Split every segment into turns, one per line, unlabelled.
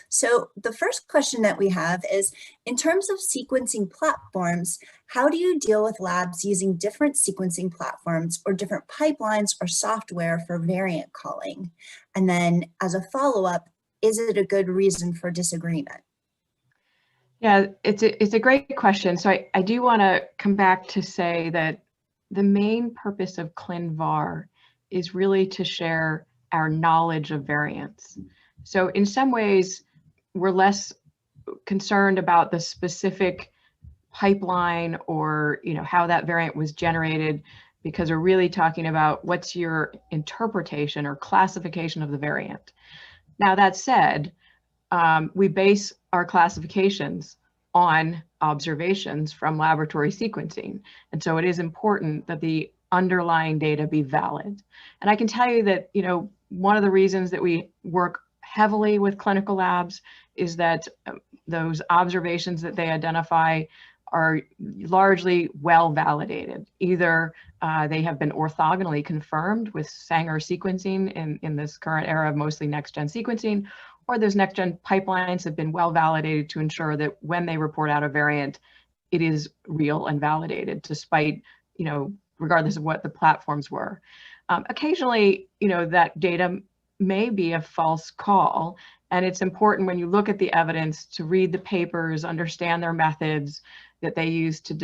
So the first question that we have is, in terms of sequencing platforms, how do you deal with labs using different sequencing platforms or different pipelines or software for variant calling? And then as a follow-up, is it a good reason for disagreement?
Yeah, it's a great question. So I do want to come back to say that the main purpose of Clinvar is really to share our knowledge of variants. So in some ways, we're less concerned about the specific pipeline or how that variant was generated, because we're really talking about what's your interpretation or classification of the variant. Now, that said, we base our classifications on observations from laboratory sequencing. And so it is important that the underlying data be valid. And I can tell you that, one of the reasons that we work heavily with clinical labs is that those observations that they identify are largely well validated. Either they have been orthogonally confirmed with Sanger sequencing in this current era of mostly next-gen sequencing, or those next-gen pipelines have been well validated to ensure that when they report out a variant, it is real and validated, despite, regardless of what the platforms were. Occasionally, that data may be a false call, and it's important when you look at the evidence to read the papers, understand their methods that they use to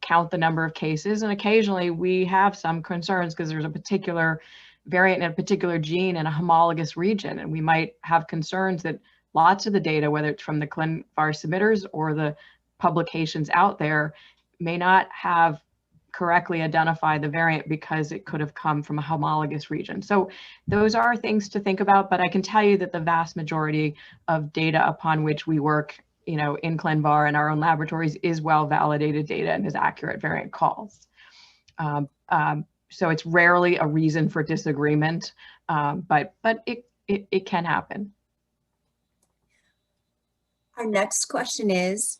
count the number of cases. And occasionally we have some concerns because there's a particular variant in a particular gene in a homologous region, and we might have concerns that lots of the data, whether it's from the Clinvar submitters or the publications out there, may not have correctly identified the variant because it could have come from a homologous region. So those are things to think about, but I can tell you that the vast majority of data upon which we work, in Clinvar and our own laboratories is well validated data and is accurate variant calls. So it's rarely a reason for disagreement, but it can happen.
Our next question is,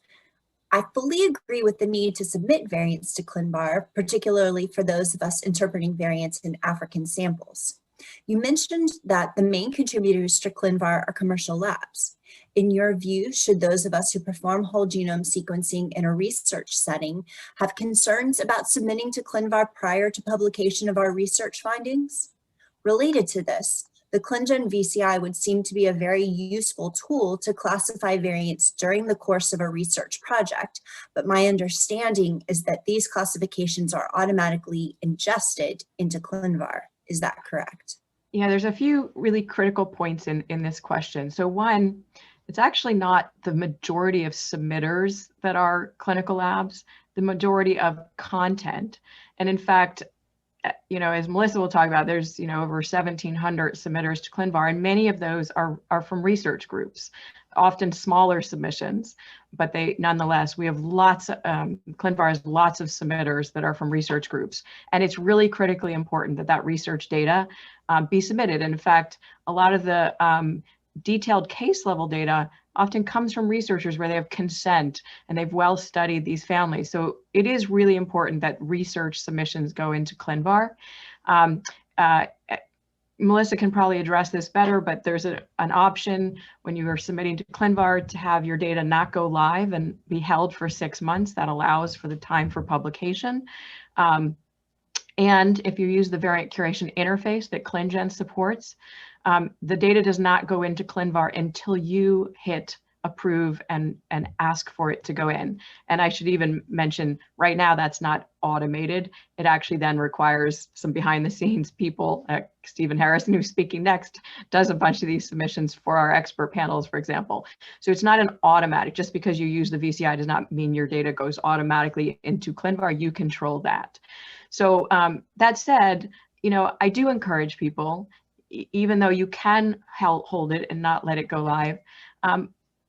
I fully agree with the need to submit variants to Clinvar, particularly for those of us interpreting variants in African samples. You mentioned that the main contributors to Clinvar are commercial labs. In your view, should those of us who perform whole genome sequencing in a research setting have concerns about submitting to Clinvar prior to publication of our research findings? Related to this, the ClinGen VCI would seem to be a very useful tool to classify variants during the course of a research project, but my understanding is that these classifications are automatically ingested into Clinvar. Is that correct?
Yeah, there's a few really critical points in this question. So one, it's actually not the majority of submitters that are clinical labs, the majority of content. And in fact, as Melissa will talk about, there's over 1,700 submitters to Clinvar, and many of those are from research groups, often smaller submissions, but nonetheless, we have Clinvar has lots of submitters that are from research groups, and it's really critically important that research data be submitted. And in fact, a lot of the detailed case level data often comes from researchers where they have consent and they've well studied these families. So it is really important that research submissions go into Clinvar. Melissa can probably address this better, but there's an option when you are submitting to Clinvar to have your data not go live and be held for 6 months. That allows for the time for publication. And if you use the variant curation interface that ClinGen supports, the data does not go into Clinvar until you hit approve and ask for it to go in. And I should even mention right now that's not automated. It actually then requires some behind the scenes people. Stephen Harrison, who's speaking next, does a bunch of these submissions for our expert panels, for example. So it's not an automatic, just because you use the VCI does not mean your data goes automatically into Clinvar. You control that. So that said, I do encourage people, even though you can hold it and not let it go live,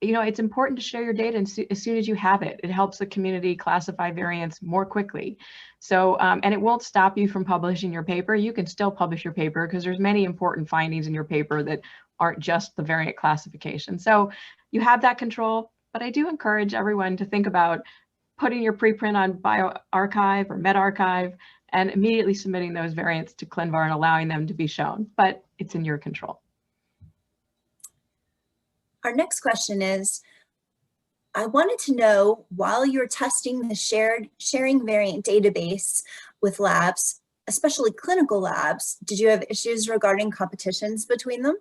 it's important to share your data as soon as you have it. It helps the community classify variants more quickly. So, and it won't stop you from publishing your paper. You can still publish your paper because there's many important findings in your paper that aren't just the variant classification. So you have that control, but I do encourage everyone to think about putting your preprint on bioRxiv or medRxiv and immediately submitting those variants to Clinvar and allowing them to be shown, but it's in your control.
Our next question is, I wanted to know, while you're testing the sharing variant database with labs, especially clinical labs, did you have issues regarding competitions between them?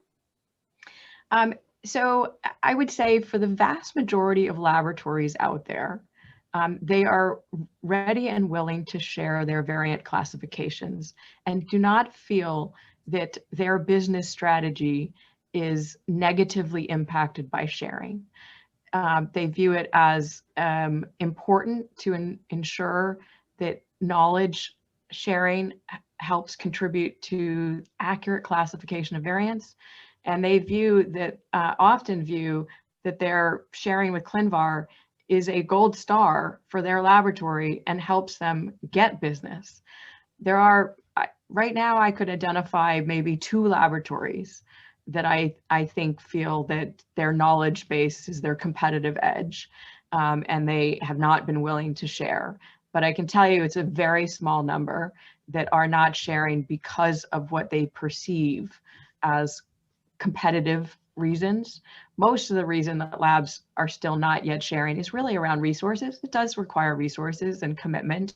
So I would say for the vast majority of laboratories out there, they are ready and willing to share their variant classifications and do not feel that their business strategy is negatively impacted by sharing. They view it as important to ensure that knowledge sharing helps contribute to accurate classification of variants. And they view that, often view that their sharing with Clinvar is a gold star for their laboratory and helps them get business. There are, right now I could identify maybe 2 laboratories that I think feel that their knowledge base is their competitive edge, and they have not been willing to share. But I can tell you it's a very small number that are not sharing because of what they perceive as competitive reasons. Most of the reason that labs are still not yet sharing is really around resources. It does require resources and commitment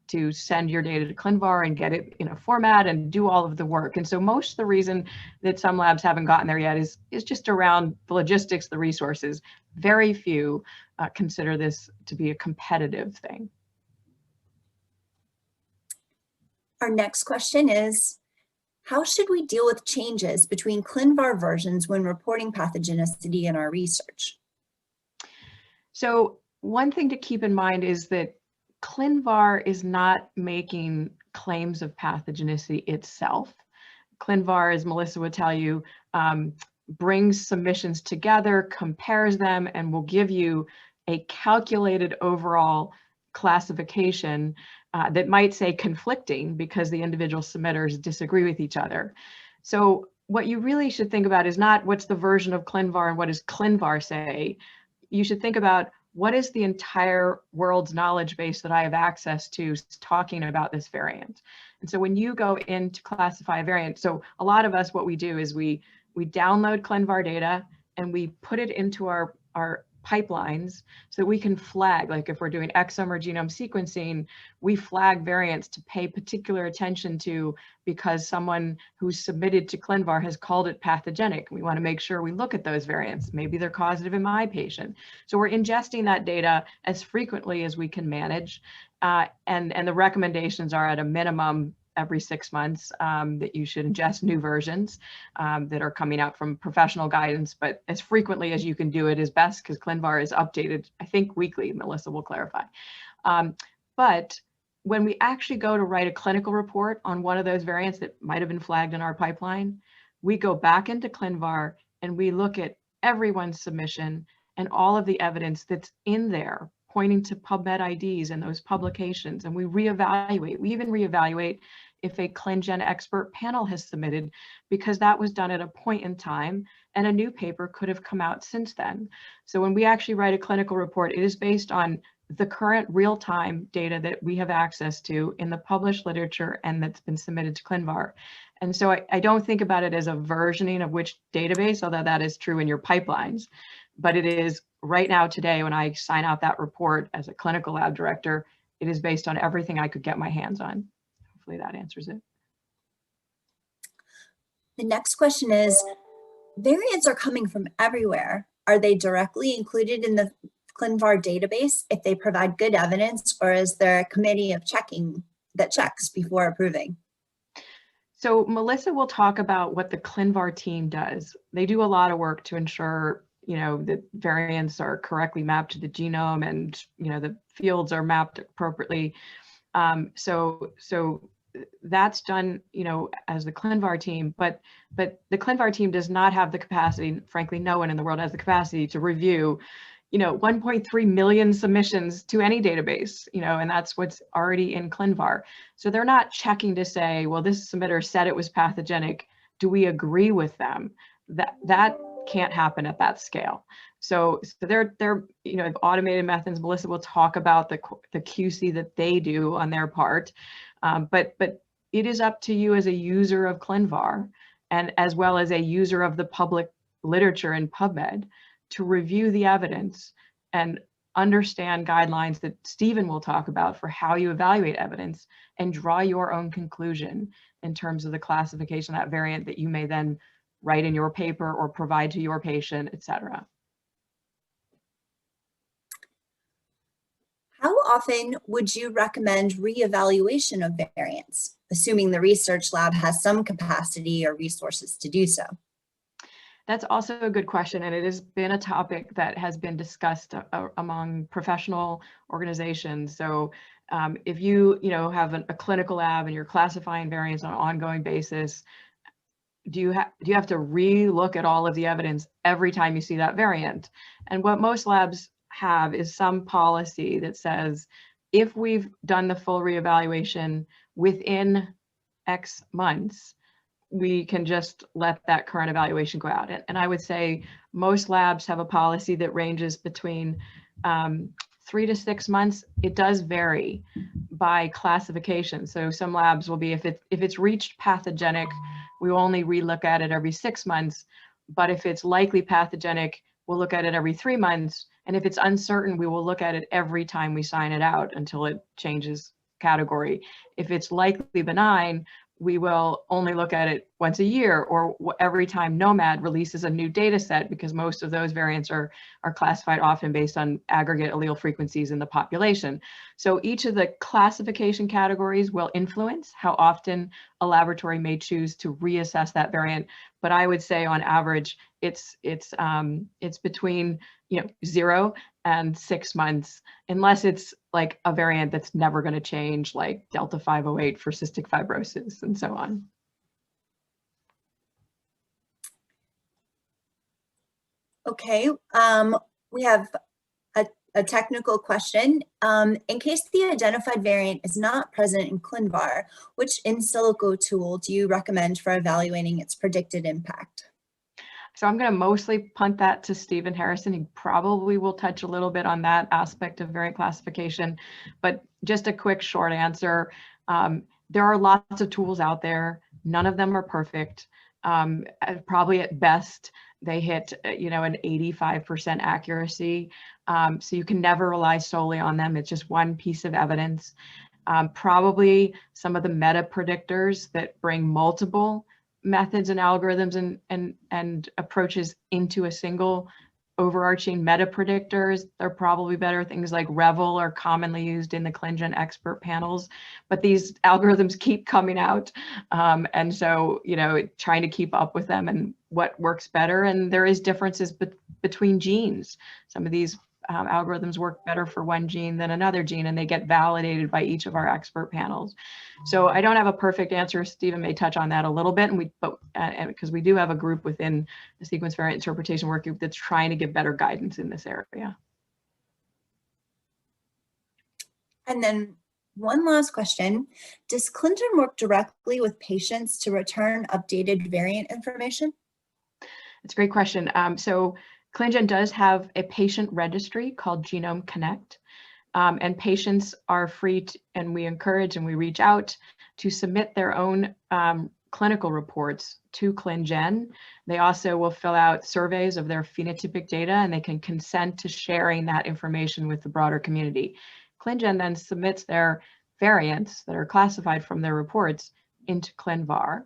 to send your data to Clinvar and get it in a format and do all of the work. And so most of the reason that some labs haven't gotten there yet is just around the logistics, the resources. Very few consider this to be a competitive thing.
Our next question is, how should we deal with changes between Clinvar versions when reporting pathogenicity in our research?
So one thing to keep in mind is that Clinvar is not making claims of pathogenicity itself. Clinvar, as Melissa would tell you, brings submissions together, compares them, and will give you a calculated overall classification that might say conflicting because the individual submitters disagree with each other. So what you really should think about is not what's the version of Clinvar and what does Clinvar say. You should think about what is the entire world's knowledge base that I have access to talking about this variant. And so when you go in to classify a variant, so a lot of us, what we do is we download Clinvar data and we put it into our pipelines so that we can flag, like if we're doing exome or genome sequencing, we flag variants to pay particular attention to because someone who's submitted to Clinvar has called it pathogenic. We want to make sure we look at those variants. Maybe they're causative in my patient. So we're ingesting that data as frequently as we can manage. And the recommendations are at a minimum every 6 months that you should ingest new versions that are coming out from professional guidance, but as frequently as you can do it is best because Clinvar is updated, I think, weekly. Melissa will clarify. But when we actually go to write a clinical report on one of those variants that might have been flagged in our pipeline, we go back into Clinvar and we look at everyone's submission and all of the evidence that's in there pointing to PubMed IDs and those publications, and we reevaluate. We even reevaluate if a ClinGen expert panel has submitted, because that was done at a point in time and a new paper could have come out since then. So when we actually write a clinical report, it is based on the current real-time data that we have access to in the published literature and that's been submitted to Clinvar. And so I don't think about it as a versioning of which database, although that is true in your pipelines, but it is right now today when I sign out that report as a clinical lab director, it is based on everything I could get my hands on. Hopefully that answers it.
The next question is, variants are coming from everywhere. Are they directly included in the Clinvar database if they provide good evidence, or is there a committee of checking that checks before approving?
So Melissa will talk about what the Clinvar team does. They do a lot of work to ensure, that variants are correctly mapped to the genome and, the fields are mapped appropriately. So that's done, as the Clinvar team, but the Clinvar team does not have the capacity, frankly, no one in the world has the capacity to review, 1.3 million submissions to any database, and that's what's already in Clinvar. So they're not checking to say, well, this submitter said it was pathogenic. Do we agree with them? That can't happen at that scale. So they're automated methods. Melissa will talk about the QC that they do on their part, but it is up to you as a user of Clinvar and as well as a user of the public literature in PubMed to review the evidence and understand guidelines that Stephen will talk about for how you evaluate evidence and draw your own conclusion in terms of the classification of that variant that you may then write in your paper or provide to your patient, et cetera.
How often would you recommend reevaluation of variants, assuming the research lab has some capacity or resources to do so?
That's also a good question, and it has been a topic that has been discussed among professional organizations. So if you have a clinical lab and you're classifying variants on an ongoing basis, do you have to re-look at all of the evidence every time you see that variant? And what most labs have is some policy that says, if we've done the full reevaluation within X months, we can just let that current evaluation go out. And I would say most labs have a policy that ranges between 3 to 6 months. It does vary by classification. So some labs will be, if it's reached pathogenic, we will only relook at it every 6 months. But if it's likely pathogenic, we'll look at it every 3 months. And if it's uncertain, we will look at it every time we sign it out until it changes category. If it's likely benign, we will only look at it once a year or every time NOMAD releases a new data set, because most of those variants are classified often based on aggregate allele frequencies in the population. So each of the classification categories will influence how often a laboratory may choose to reassess that variant. But I would say on average, it's between 0 and 6 months, unless it's like a variant that's never going to change, like Delta 508 for cystic fibrosis and so on.
Okay, we have a technical question. In case the identified variant is not present in Clinvar, which in silico tool do you recommend for evaluating its predicted impact?
So I'm going to mostly punt that to Stephen Harrison. He probably will touch a little bit on that aspect of variant classification, but just a quick short answer. There are lots of tools out there. None of them are perfect. Probably at best, they hit an 85% accuracy. So you can never rely solely on them. It's just one piece of evidence. Probably some of the meta predictors that bring multiple methods and algorithms and approaches into a single overarching meta predictors. They're probably better. Things like Revel are commonly used in the ClinGen expert panels, but these algorithms keep coming out. And so, trying to keep up with them and what works better. And there is differences between genes. Some of these algorithms work better for one gene than another gene, and they get validated by each of our expert panels. So I don't have a perfect answer. Stephen may touch on that a little bit, and because we do have a group within the sequence variant interpretation work group that's trying to give better guidance in this area.
And then one last question. Does ClinGen work directly with patients to return updated variant information?
It's a great question. So ClinGen does have a patient registry called Genome Connect, and patients are free to, and we encourage and we reach out to submit their own clinical reports to ClinGen. They also will fill out surveys of their phenotypic data, and they can consent to sharing that information with the broader community. ClinGen then submits their variants that are classified from their reports into Clinvar.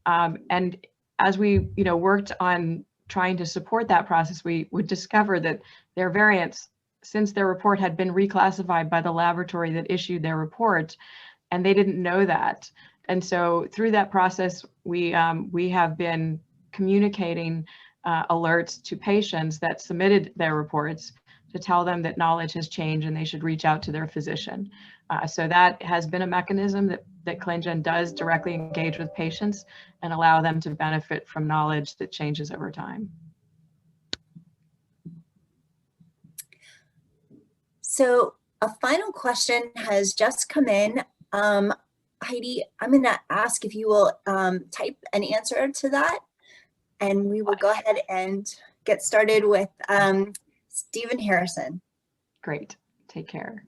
And as we worked on trying to support that process, we would discover that their variants, since their report had been reclassified by the laboratory that issued their report, and they didn't know that. And so through that process, we have been communicating alerts to patients that submitted their reports to tell them that knowledge has changed and they should reach out to their physician. So that has been a mechanism that ClinGen does directly engage with patients and allow them to benefit from knowledge that changes over time.
So a final question has just come in. Heidi, I'm going to ask if you will type an answer to that, and we will go ahead and get started with Stephen Harrison.
Great. Take care.